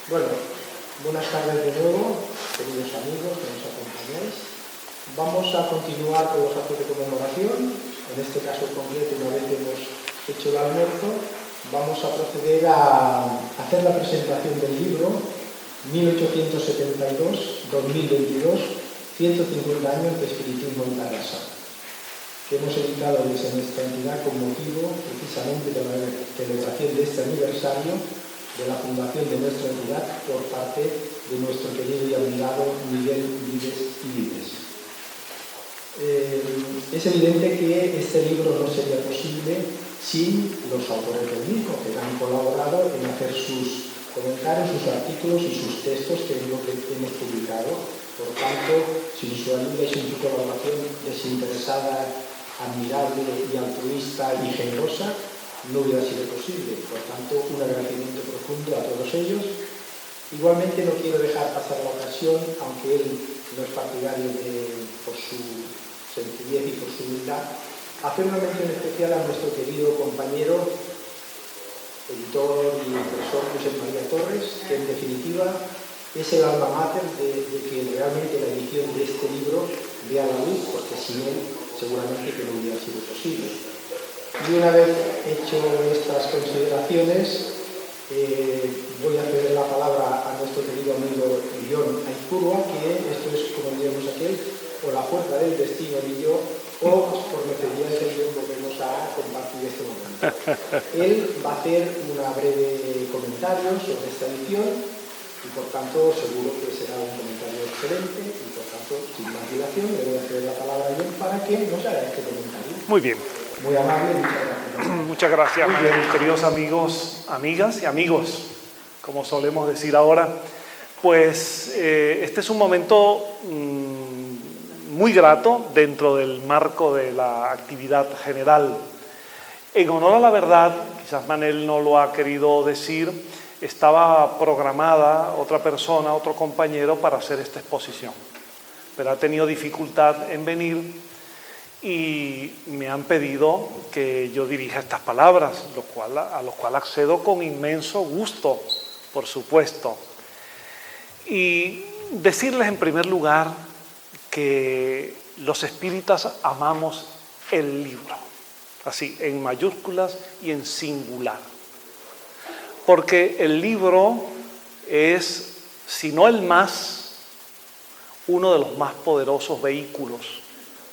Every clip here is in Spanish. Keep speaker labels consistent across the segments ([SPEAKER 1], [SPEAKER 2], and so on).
[SPEAKER 1] Bueno, buenas tardes de nuevo, queridos amigos que nos acompañáis. Vamos a continuar con los actos de conmemoración. En este caso concreto, una vez que hemos hecho el almuerzo, vamos a proceder a hacer la presentación del libro 1872-2022, 150 años de espiritismo en Tarrasa, que hemos editado desde nuestra entidad con motivo precisamente de la celebración de este aniversario de la fundación de nuestra entidad por parte de nuestro querido y admirado Miguel Vives y Vives. Es evidente que este libro no sería posible sin los autores del mismo, que han colaborado en hacer sus comentarios, sus artículos y sus textos que es lo que hemos publicado. Por tanto, sin su ayuda y sin su colaboración desinteresada, admirable y altruista y generosa, no hubiera sido posible. Por tanto, un agradecimiento profundo a todos ellos. Igualmente no quiero dejar pasar la ocasión, aunque él no es partidario por su sencillez y por su humildad, hacer una mención especial a nuestro querido compañero, editor y profesor José María Torres, que en definitiva es el alma mater de que realmente la edición de este libro vea la luz, porque sin él seguramente que no hubiera sido posible. Y una vez hecho estas consideraciones, voy a ceder la palabra a nuestro querido amigo John Aizpurua, que esto es, como diríamos aquel, o la fuerza del destino y yo, o por necesidad de Dios volvemos a compartir este momento. Él va a hacer una breve comentario sobre esta edición y por tanto seguro que será un comentario excelente y por tanto sin más dilación le voy a ceder la palabra a John para que nos haga este comentario.
[SPEAKER 2] Muy bien.
[SPEAKER 1] Muy amable, muchas gracias.
[SPEAKER 2] Muchas gracias, queridos amigos, amigas y amigos, como solemos decir ahora. Pues este es un momento muy grato dentro del marco de la actividad general. En honor a la verdad, quizás Manel no lo ha querido decir, estaba programada otra persona, otro compañero para hacer esta exposición, pero ha tenido dificultad en venir y me han pedido que yo dirija estas palabras, a lo cual accedo con inmenso gusto, por supuesto. Y decirles en primer lugar que los espíritas amamos el libro, así, en mayúsculas y en singular. Porque el libro es, si no el más, uno de los más poderosos vehículos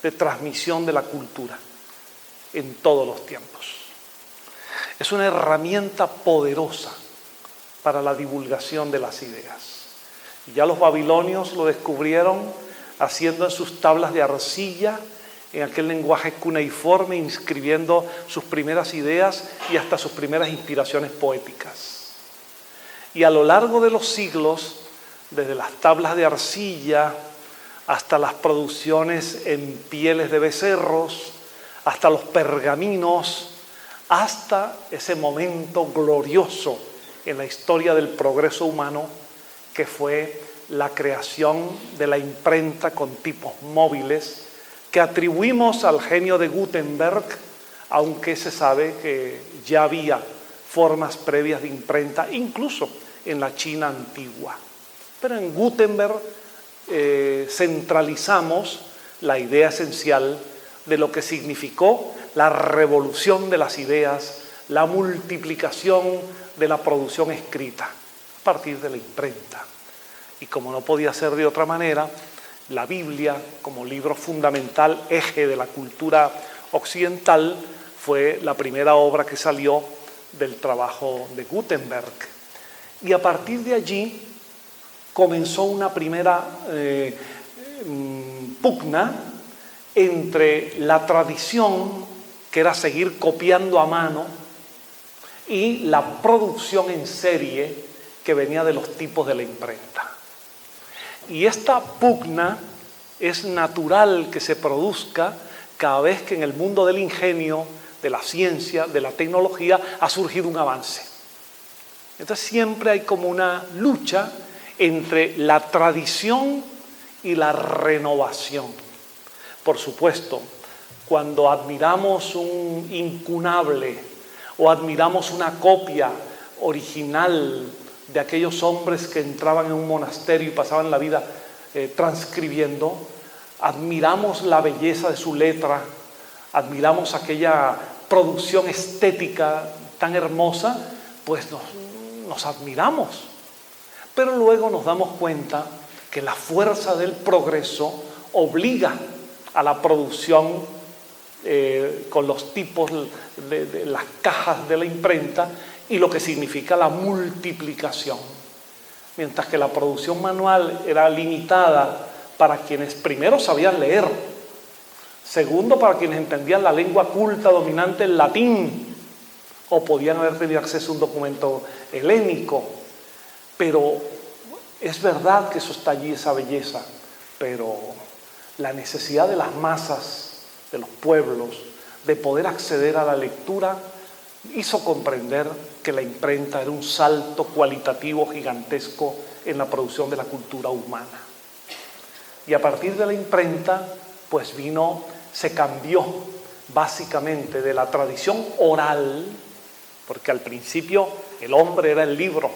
[SPEAKER 2] de transmisión de la cultura en todos los tiempos. Es una herramienta poderosa para la divulgación de las ideas. Y ya los babilonios lo descubrieron haciendo en sus tablas de arcilla, en aquel lenguaje cuneiforme, inscribiendo sus primeras ideas y hasta sus primeras inspiraciones poéticas. Y a lo largo de los siglos, desde las tablas de arcilla hasta las producciones en pieles de becerros, hasta los pergaminos, hasta ese momento glorioso en la historia del progreso humano que fue la creación de la imprenta con tipos móviles que atribuimos al genio de Gutenberg, aunque se sabe que ya había formas previas de imprenta, incluso en la China antigua. Pero en Gutenberg centralizamos la idea esencial de lo que significó la revolución de las ideas, la multiplicación de la producción escrita a partir de la imprenta. Y como no podía ser de otra manera, la Biblia, como libro fundamental, eje de la cultura occidental, fue la primera obra que salió del trabajo de Gutenberg. Y a partir de allí comenzó una primera pugna entre la tradición, que era seguir copiando a mano, y la producción en serie que venía de los tipos de la imprenta. Y esta pugna es natural que se produzca cada vez que en el mundo del ingenio, de la ciencia, de la tecnología, ha surgido un avance. Entonces siempre hay como una lucha entre la tradición y la renovación. Por supuesto, cuando admiramos un incunable o admiramos una copia original de aquellos hombres que entraban en un monasterio y pasaban la vida transcribiendo, admiramos la belleza de su letra, admiramos aquella producción estética tan hermosa, pues nos admiramos. Pero luego nos damos cuenta que la fuerza del progreso obliga a la producción con los tipos de las cajas de la imprenta y lo que significa la multiplicación. Mientras que la producción manual era limitada para quienes primero sabían leer, segundo para quienes entendían la lengua culta dominante, el latín, o podían haber tenido acceso a un documento helénico. Pero es verdad que eso está allí, esa belleza, pero la necesidad de las masas, de los pueblos, de poder acceder a la lectura, hizo comprender que la imprenta era un salto cualitativo gigantesco en la producción de la cultura humana. Y a partir de la imprenta, pues se cambió básicamente de la tradición oral, porque al principio el hombre era el libro,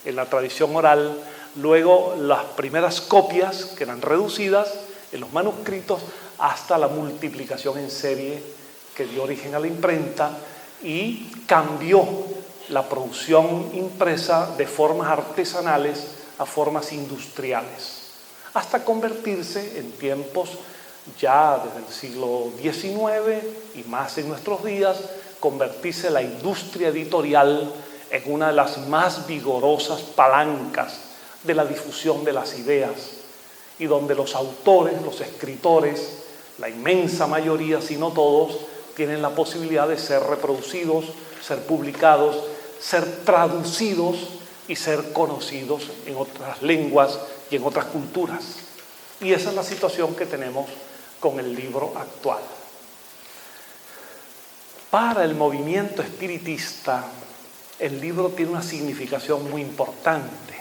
[SPEAKER 2] en la tradición oral, luego las primeras copias, que eran reducidas en los manuscritos, hasta la multiplicación en serie que dio origen a la imprenta y cambió la producción impresa de formas artesanales a formas industriales, hasta convertirse en tiempos ya desde el siglo XIX y más en nuestros días, convertirse la industria editorial en una de las más vigorosas palancas de la difusión de las ideas y donde los autores, los escritores, la inmensa mayoría, si no todos, tienen la posibilidad de ser reproducidos, ser publicados, ser traducidos y ser conocidos en otras lenguas y en otras culturas. Y esa es la situación que tenemos con el libro actual. Para el movimiento espiritista, el libro tiene una significación muy importante,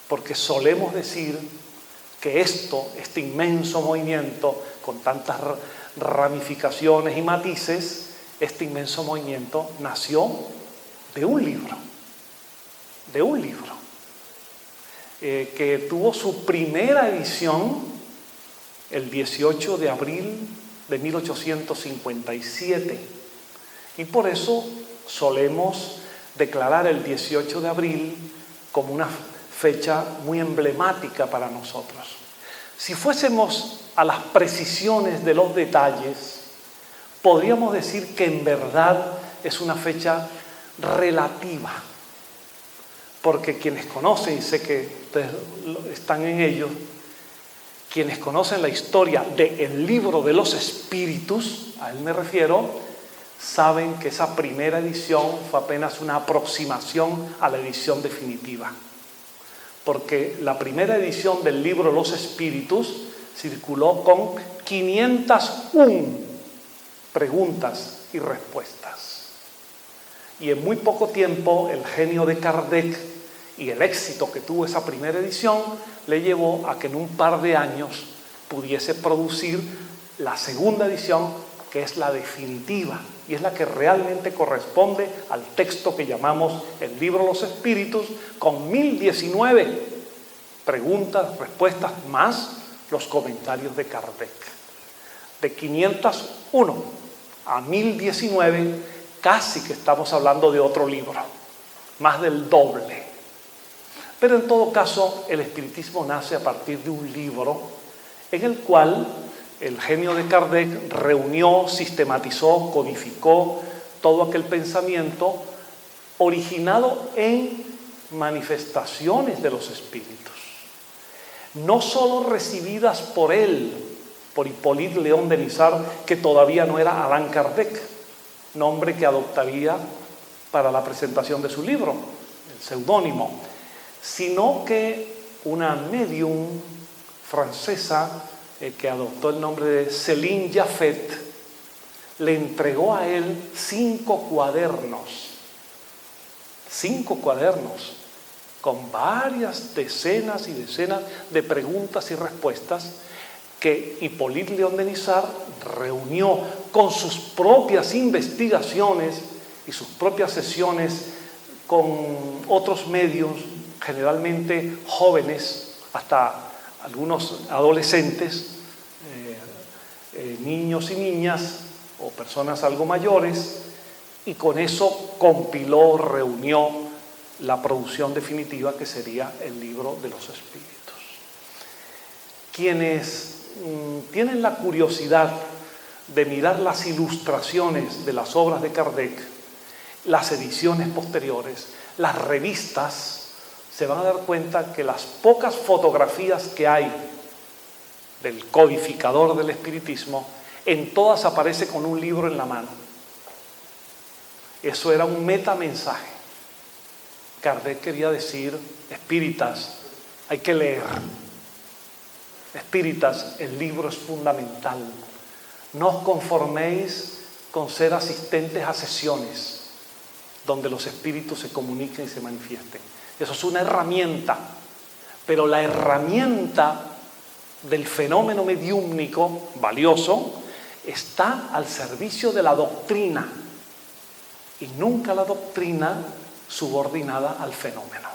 [SPEAKER 2] porque solemos decir que este inmenso movimiento, con tantas ramificaciones y matices, este inmenso movimiento nació de un libro, que tuvo su primera edición el 18 de abril de 1857. Y por eso solemos declarar el 18 de abril como una fecha muy emblemática para nosotros. Si fuésemos a las precisiones de los detalles, podríamos decir que en verdad es una fecha relativa, porque quienes conocen, y sé que ustedes están en ello, quienes conocen la historia del libro de los espíritus, a él me refiero, saben que esa primera edición fue apenas una aproximación a la edición definitiva. Porque la primera edición del libro Los Espíritus circuló con 501 preguntas y respuestas. Y en muy poco tiempo el genio de Kardec y el éxito que tuvo esa primera edición le llevó a que en un par de años pudiese producir la segunda edición, que es la definitiva y es la que realmente corresponde al texto que llamamos el libro Los Espíritus, con 1019 preguntas, respuestas, más los comentarios de Kardec. De 501 a 1019, casi que estamos hablando de otro libro, más del doble. Pero en todo caso, el espiritismo nace a partir de un libro en el cual el genio de Kardec reunió, sistematizó, codificó todo aquel pensamiento originado en manifestaciones de los espíritus, no solo recibidas por él, por Hippolyte Léon Denisard, que todavía no era Allan Kardec, nombre que adoptaría para la presentación de su libro, el seudónimo, sino que una medium francesa que adoptó el nombre de Céline Jaffet, le entregó a él 5 cuadernos con varias decenas y decenas de preguntas y respuestas que Hippolyte Léon Denisard reunió con sus propias investigaciones y sus propias sesiones con otros medios, generalmente jóvenes, hasta algunos adolescentes, niños y niñas o personas algo mayores, y con eso compiló, reunió la producción definitiva que sería el Libro de los Espíritus. Quienes tienen la curiosidad de mirar las ilustraciones de las obras de Kardec, las ediciones posteriores, las revistas, se van a dar cuenta que las pocas fotografías que hay del codificador del espiritismo, en todas aparece con un libro en la mano. Eso era un metamensaje. Kardec quería decir: espíritas, hay que leer. Espíritas, el libro es fundamental. No os conforméis con ser asistentes a sesiones donde los espíritus se comuniquen y se manifiesten. Eso es una herramienta, pero la herramienta del fenómeno mediúmnico valioso está al servicio de la doctrina, y nunca la doctrina subordinada al fenómeno.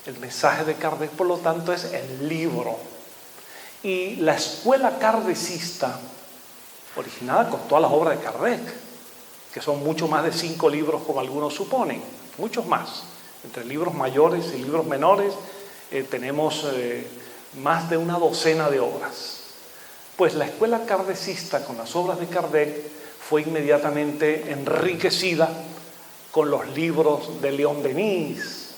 [SPEAKER 2] El mensaje de Kardec, por lo tanto, es el libro. Y la escuela kardecista, originada con todas las obras de Kardec, que son mucho más de 5 libros como algunos suponen, muchos más, entre libros mayores y libros menores, tenemos más de una docena de obras. Pues la escuela kardecista con las obras de Kardec fue inmediatamente enriquecida con los libros de León Denis,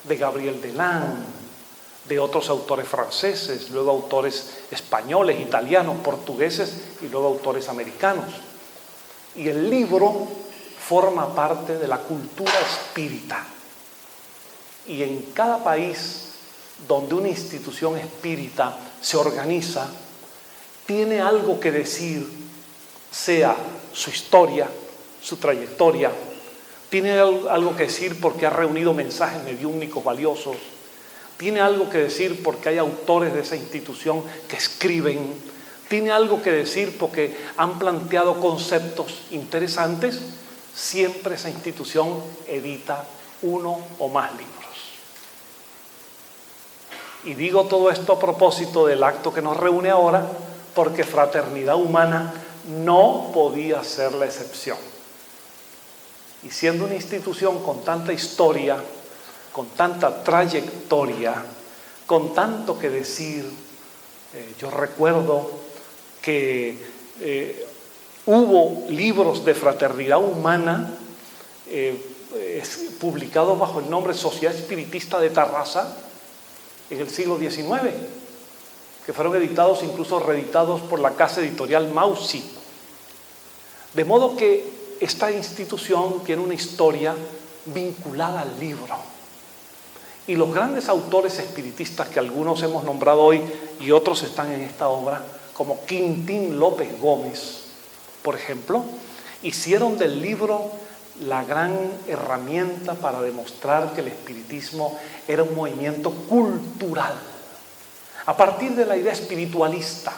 [SPEAKER 2] de Gabriel Delan, de otros autores franceses, luego autores españoles, italianos, portugueses y luego autores americanos. Y el libro forma parte de la cultura espírita. Y en cada país donde una institución espírita se organiza, tiene algo que decir, sea su historia, su trayectoria, tiene algo que decir porque ha reunido mensajes mediúmnicos valiosos, tiene algo que decir porque hay autores de esa institución que escriben, tiene algo que decir porque han planteado conceptos interesantes. Siempre esa institución edita uno o más libros. Y digo todo esto a propósito del acto que nos reúne ahora, porque Fraternidad Humana no podía ser la excepción. Y siendo una institución con tanta historia, con tanta trayectoria, con tanto que decir, yo recuerdo que hubo libros de Fraternidad Humana publicados bajo el nombre Sociedad Espiritista de Tarrasa en el siglo XIX, que fueron editados, incluso reeditados por la casa editorial Mausi. De modo que esta institución tiene una historia vinculada al libro. Y los grandes autores espiritistas que algunos hemos nombrado hoy y otros están en esta obra, como Quintín López Gómez, por ejemplo, hicieron del libro la gran herramienta para demostrar que el espiritismo era un movimiento cultural. A partir de la idea espiritualista,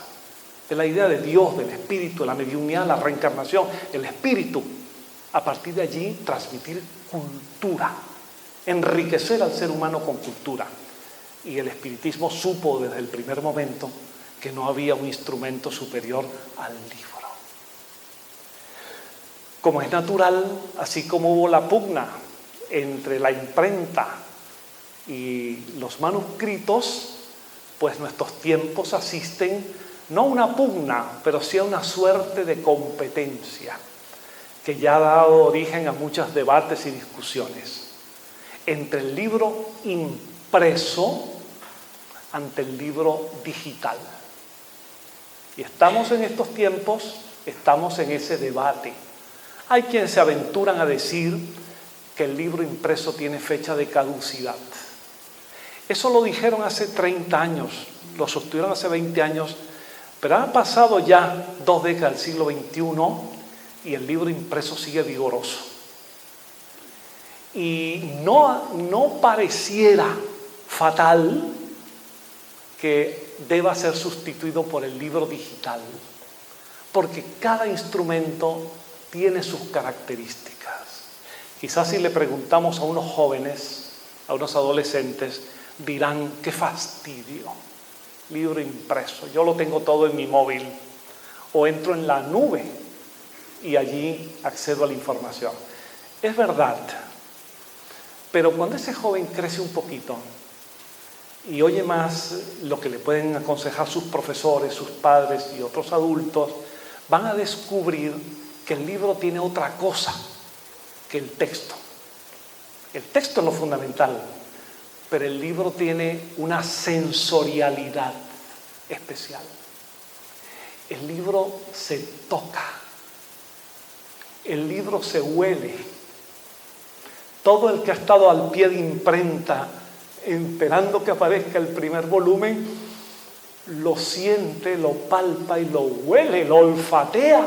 [SPEAKER 2] de la idea de Dios, del espíritu, de la mediunidad, la reencarnación, el espíritu, a partir de allí transmitir cultura, enriquecer al ser humano con cultura. Y el espiritismo supo desde el primer momento que no había un instrumento superior al libro. Como es natural, así como hubo la pugna entre la imprenta y los manuscritos, pues nuestros tiempos asisten no a una pugna, pero sí a una suerte de competencia que ya ha dado origen a muchos debates y discusiones entre el libro impreso ante el libro digital. Y estamos en estos tiempos, estamos en ese debate. Hay quienes se aventuran a decir que el libro impreso tiene fecha de caducidad. Eso lo dijeron hace 30 años, lo sostuvieron hace 20 años, pero han pasado ya 2 décadas del siglo XXI y el libro impreso sigue vigoroso. Y no pareciera fatal que deba ser sustituido por el libro digital, porque cada instrumento tiene sus características. Quizás si le preguntamos a unos jóvenes, a unos adolescentes, dirán, qué fastidio, libro impreso, yo lo tengo todo en mi móvil, o entro en la nube y allí accedo a la información. Es verdad, pero cuando ese joven crece un poquito y oye más lo que le pueden aconsejar sus profesores, sus padres y otros adultos, van a descubrir que el libro tiene otra cosa que el texto. El texto es lo fundamental, pero el libro tiene una sensorialidad especial. El libro se toca, el libro se huele. Todo el que ha estado al pie de imprenta esperando que aparezca el primer volumen, lo siente, lo palpa y lo huele, lo olfatea,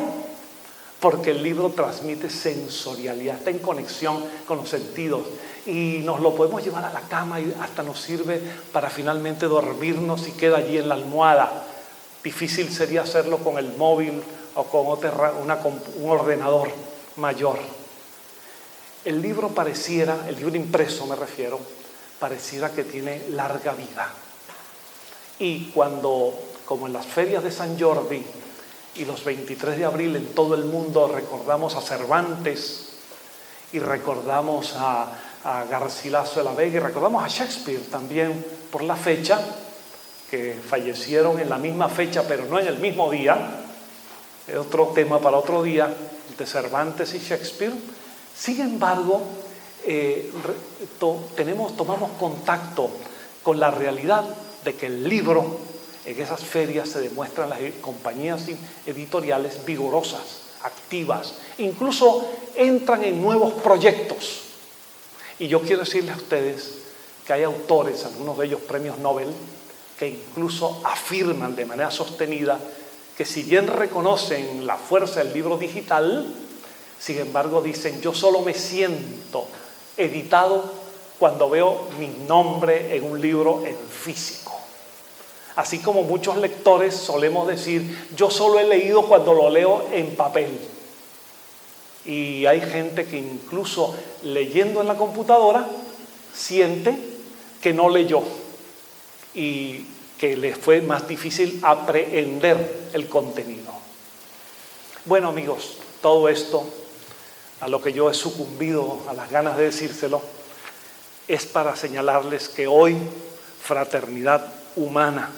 [SPEAKER 2] porque el libro transmite sensorialidad, está en conexión con los sentidos y nos lo podemos llevar a la cama y hasta nos sirve para finalmente dormirnos y queda allí en la almohada. Difícil sería hacerlo con el móvil o con un ordenador mayor. El libro pareciera, el libro impreso me refiero, pareciera que tiene larga vida. Y cuando, como en las ferias de San Jordi y los 23 de abril en todo el mundo recordamos a Cervantes y recordamos a Garcilaso de la Vega y recordamos a Shakespeare también por la fecha, que fallecieron en la misma fecha pero no en el mismo día, es otro tema para otro día, de Cervantes y Shakespeare. Sin embargo, tomamos contacto con la realidad de que el libro en esas ferias se demuestran las compañías editoriales vigorosas, activas, incluso entran en nuevos proyectos. Y yo quiero decirles a ustedes que hay autores, algunos de ellos premios Nobel, que incluso afirman de manera sostenida que si bien reconocen la fuerza del libro digital, sin embargo dicen, yo solo me siento editado cuando veo mi nombre en un libro en físico. Así como muchos lectores solemos decir, yo solo he leído cuando lo leo en papel. Y hay gente que incluso leyendo en la computadora siente que no leyó y que les fue más difícil aprehender el contenido. Bueno, amigos, todo esto, a lo que yo he sucumbido, a las ganas de decírselo, es para señalarles que hoy Fraternidad Humana,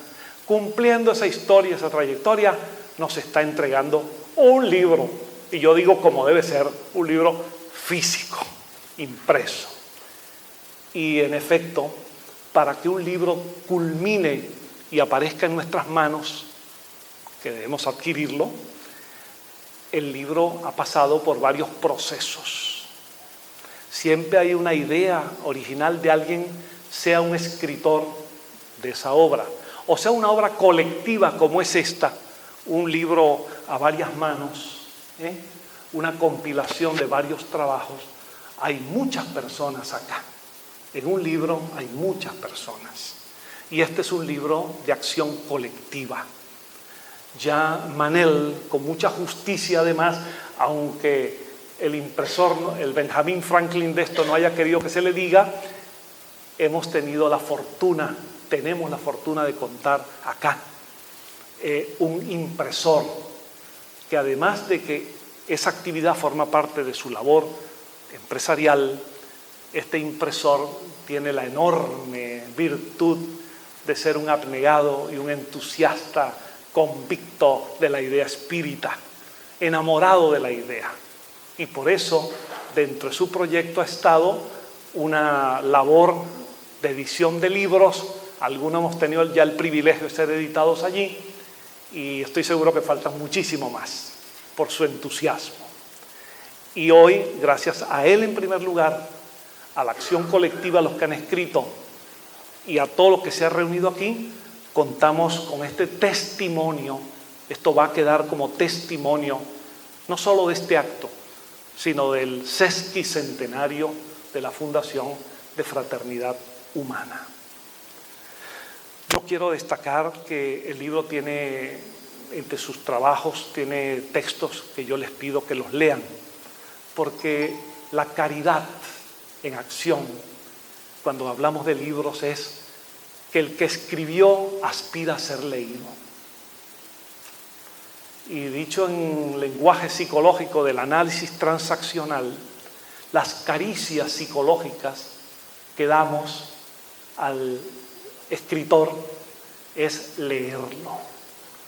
[SPEAKER 2] cumpliendo esa historia, esa trayectoria, nos está entregando un libro, y yo digo como debe ser, un libro físico, impreso. Y en efecto, para que un libro culmine y aparezca en nuestras manos, que debemos adquirirlo, el libro ha pasado por varios procesos. Siempre hay una idea original de alguien, sea un escritor de esa obra, o sea una obra colectiva como es esta, un libro a varias manos, una compilación de varios trabajos. Hay muchas personas acá. En un libro hay muchas personas. Y este es un libro de acción colectiva. Ya Manel, con mucha justicia además, aunque el impresor, el Benjamin Franklin de esto no haya querido que se le diga, tenemos la fortuna de contar acá un impresor que además de que esa actividad forma parte de su labor empresarial, este impresor tiene la enorme virtud de ser un abnegado y un entusiasta convicto de la idea espírita, enamorado de la idea. Y por eso, dentro de su proyecto ha estado una labor de edición de libros. Algunos hemos tenido ya el privilegio de ser editados allí y estoy seguro que faltan muchísimo más por su entusiasmo. Y hoy, gracias a él en primer lugar, a la acción colectiva, a los que han escrito y a todo lo que se ha reunido aquí, contamos con este testimonio. Esto va a quedar como testimonio no solo de este acto, sino del sesquicentenario de la Fundación de Fraternidad Humana. Yo quiero destacar que el libro tiene, entre sus trabajos, tiene textos que yo les pido que los lean, porque la caridad en acción, cuando hablamos de libros, es que el que escribió aspira a ser leído. Y dicho en lenguaje psicológico del análisis transaccional, las caricias psicológicas que damos al escritor es leerlo.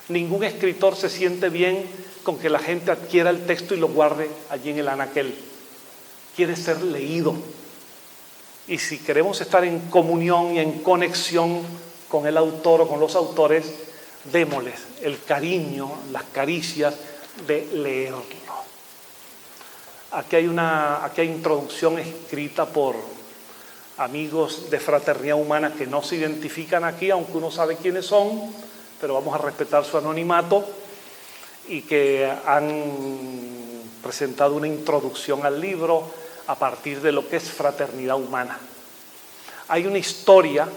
[SPEAKER 2] Ningún escritor se siente bien con que la gente adquiera el texto y lo guarde allí en el anaquel. Quiere ser leído. Y si queremos estar en comunión y en conexión con el autor o con los autores, démosles el cariño, las caricias de leerlo. Aquí hay introducción escrita por amigos de Fraternidad Humana que no se identifican aquí, aunque uno sabe quiénes son, pero vamos a respetar su anonimato, y que han presentado una introducción al libro a partir de lo que es Fraternidad Humana. Hay una historia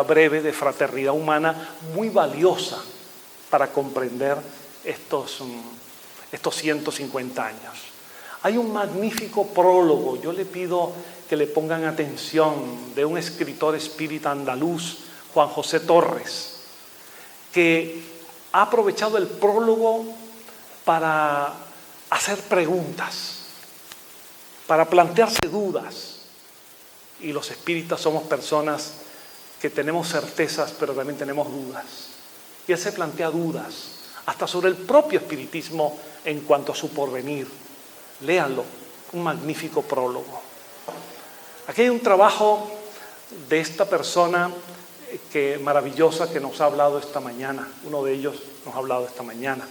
[SPEAKER 2] breve de Fraternidad Humana muy valiosa para comprender estos 150 años. Hay un magnífico prólogo, yo le pido que le pongan atención, de un escritor espírita andaluz, Juan José Torres, que ha aprovechado el prólogo para hacer preguntas, para plantearse dudas. Y los espíritas somos personas que tenemos certezas, pero también tenemos dudas. Y él se plantea dudas, hasta sobre el propio espiritismo en cuanto a su porvenir. Léanlo, un magnífico prólogo. Aquí hay un trabajo de esta persona maravillosa que nos ha hablado esta mañana. Uno de ellos nos ha hablado esta mañana.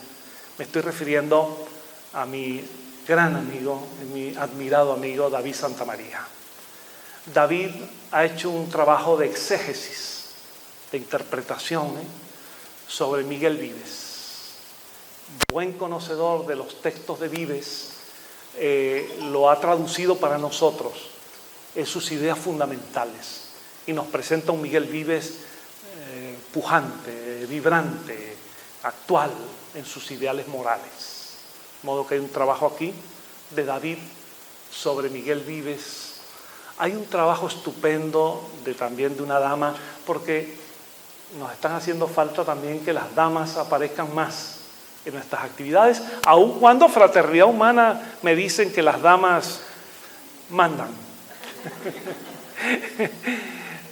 [SPEAKER 2] Me estoy refiriendo a mi gran amigo, mi admirado amigo David Santamaría. David ha hecho un trabajo de exégesis, de interpretación sobre Miguel Vives. Buen conocedor de los textos de Vives, lo ha traducido para nosotros en sus ideas fundamentales y nos presenta un Miguel Vives pujante, vibrante, actual en sus ideales morales. De modo que hay un trabajo aquí de David sobre Miguel Vives. Hay un trabajo estupendo también de una dama, porque nos están haciendo falta también que las damas aparezcan más en nuestras actividades, aun cuando Fraternidad Humana me dicen que las damas mandan.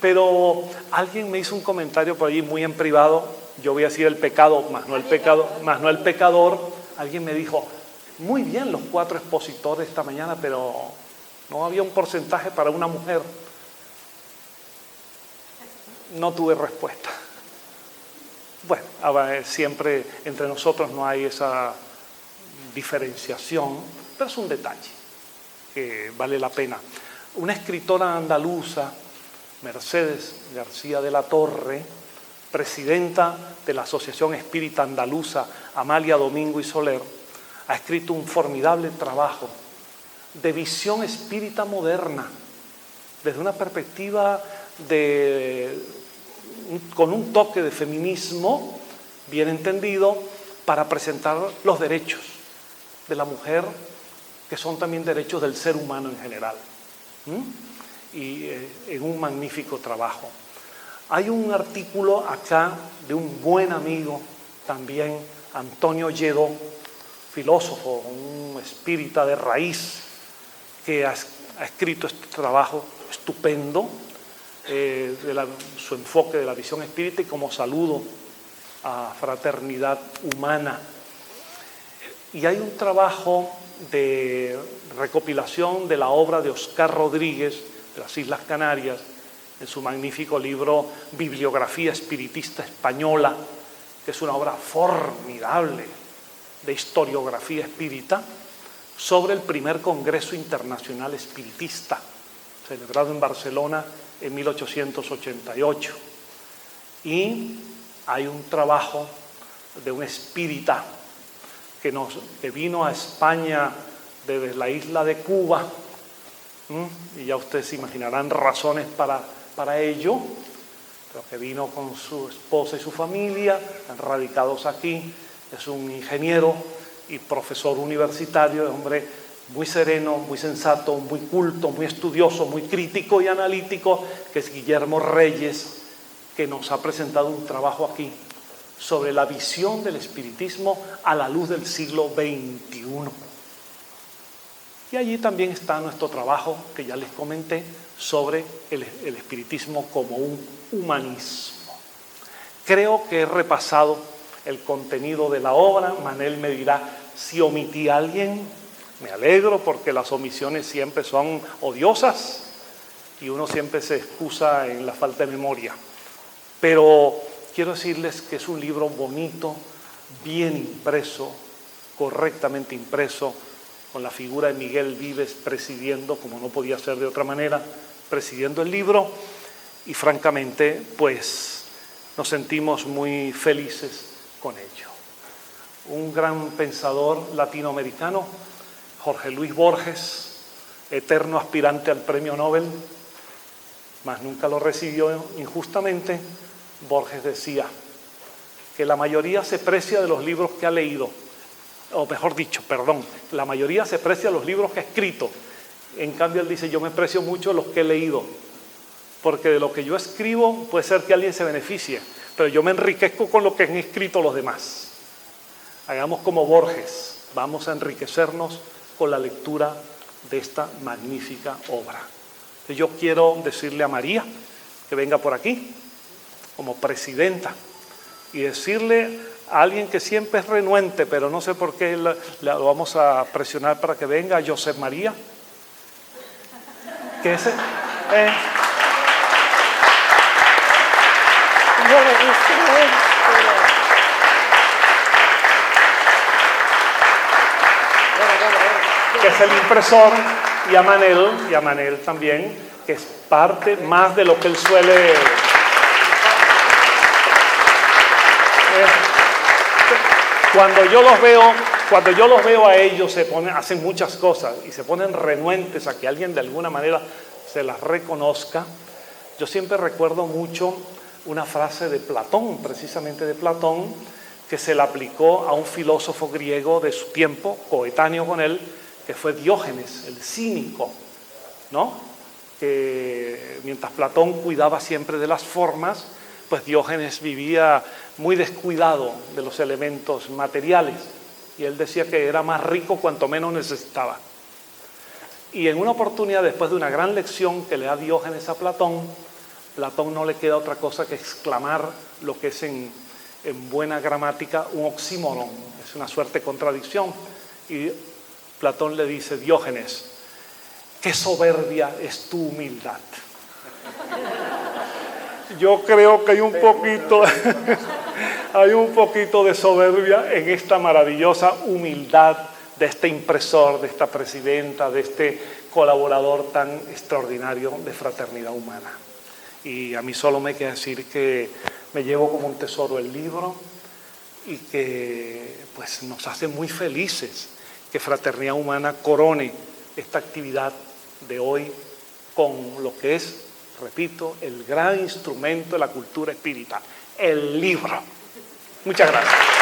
[SPEAKER 2] Pero alguien me hizo un comentario por allí muy en privado, yo voy a decir el pecado, más no el pecador. Alguien me dijo, muy bien los 4 expositores esta mañana, pero no había un porcentaje para una mujer. No tuve respuesta. Bueno, siempre entre nosotros no hay esa diferenciación, pero es un detalle que vale la pena. Una escritora andaluza, Mercedes García de la Torre, presidenta de la Asociación Espírita Andaluza, Amalia Domingo y Soler, ha escrito un formidable trabajo de visión espírita moderna, desde una perspectiva con un toque de feminismo bien entendido, para presentar los derechos de la mujer, que son también derechos del ser humano en general. Y en un magnífico trabajo. Hay un artículo acá de un buen amigo también, Antonio Lledó, filósofo, un espírita de raíz, que ha escrito este trabajo estupendo, su enfoque de la visión espírita, y como saludo a Fraternidad Humana. Y hay un trabajo de recopilación de la obra de Oscar Rodríguez, de las Islas Canarias, en su magnífico libro Bibliografía Espiritista Española, que es una obra formidable de historiografía espírita, sobre el primer Congreso Internacional Espiritista, celebrado en Barcelona en 1888. Y hay un trabajo de un espírita que vino a España desde la isla de Cuba, y ya ustedes se imaginarán razones para ello, pero que vino con su esposa y su familia, radicados aquí. Es un ingeniero y profesor universitario, hombre muy sereno, muy sensato, muy culto, muy estudioso, muy crítico y analítico, que es Guillermo Reyes, que nos ha presentado un trabajo aquí sobre la visión del espiritismo a la luz del siglo XXI. Y allí también está nuestro trabajo, que ya les comenté, sobre el espiritismo como un humanismo. Creo que he repasado el contenido de la obra. Manel me dirá si omití a alguien. Me alegro porque las omisiones siempre son odiosas y uno siempre se excusa en la falta de memoria. Pero quiero decirles que es un libro bonito, bien impreso, correctamente impreso, con la figura de Miguel Vives presidiendo, como no podía ser de otra manera, presidiendo el libro, y francamente, pues nos sentimos muy felices con ello. Un gran pensador latinoamericano, Jorge Luis Borges, eterno aspirante al premio Nobel, mas nunca lo recibió injustamente. Borges decía que la mayoría se precia de los libros que ha leído, o mejor dicho, perdón, la mayoría se precia de los libros que ha escrito. En cambio, él dice, yo me precio mucho de los que he leído, porque de lo que yo escribo puede ser que alguien se beneficie, pero yo me enriquezco con lo que han escrito los demás. Hagamos como Borges, vamos a enriquecernos con la lectura de esta magnífica obra. Entonces, yo quiero decirle a María que venga por aquí como presidenta y decirle a alguien que siempre es renuente, pero no sé por qué lo vamos a presionar para que venga, a Josep María, que ese que es el impresor, y a Manel también, que es parte más de lo que él suele. Cuando yo los veo a ellos, hacen muchas cosas y se ponen renuentes a que alguien de alguna manera se las reconozca. Yo siempre recuerdo mucho una frase de Platón, precisamente de Platón, que se la aplicó a un filósofo griego de su tiempo, coetáneo con él, que fue Diógenes, el cínico, ¿no? Que mientras Platón cuidaba siempre de las formas, pues Diógenes vivía muy descuidado de los elementos materiales, y él decía que era más rico cuanto menos necesitaba. Y en una oportunidad, después de una gran lección que le da Diógenes a Platón, Platón no le queda otra cosa que exclamar lo que es en buena gramática un oxímoron, es una suerte de contradicción, y Platón le dice, Diógenes, qué soberbia es tu humildad. Yo creo que hay un poquito de soberbia en esta maravillosa humildad de este impresor, de esta presidenta, de este colaborador tan extraordinario de Fraternidad Humana. Y a mí solo me queda decir que me llevo como un tesoro el libro y que pues, nos hace muy felices que Fraternidad Humana corone esta actividad de hoy con lo que es, repito, el gran instrumento de la cultura espírita, el libro. Muchas gracias.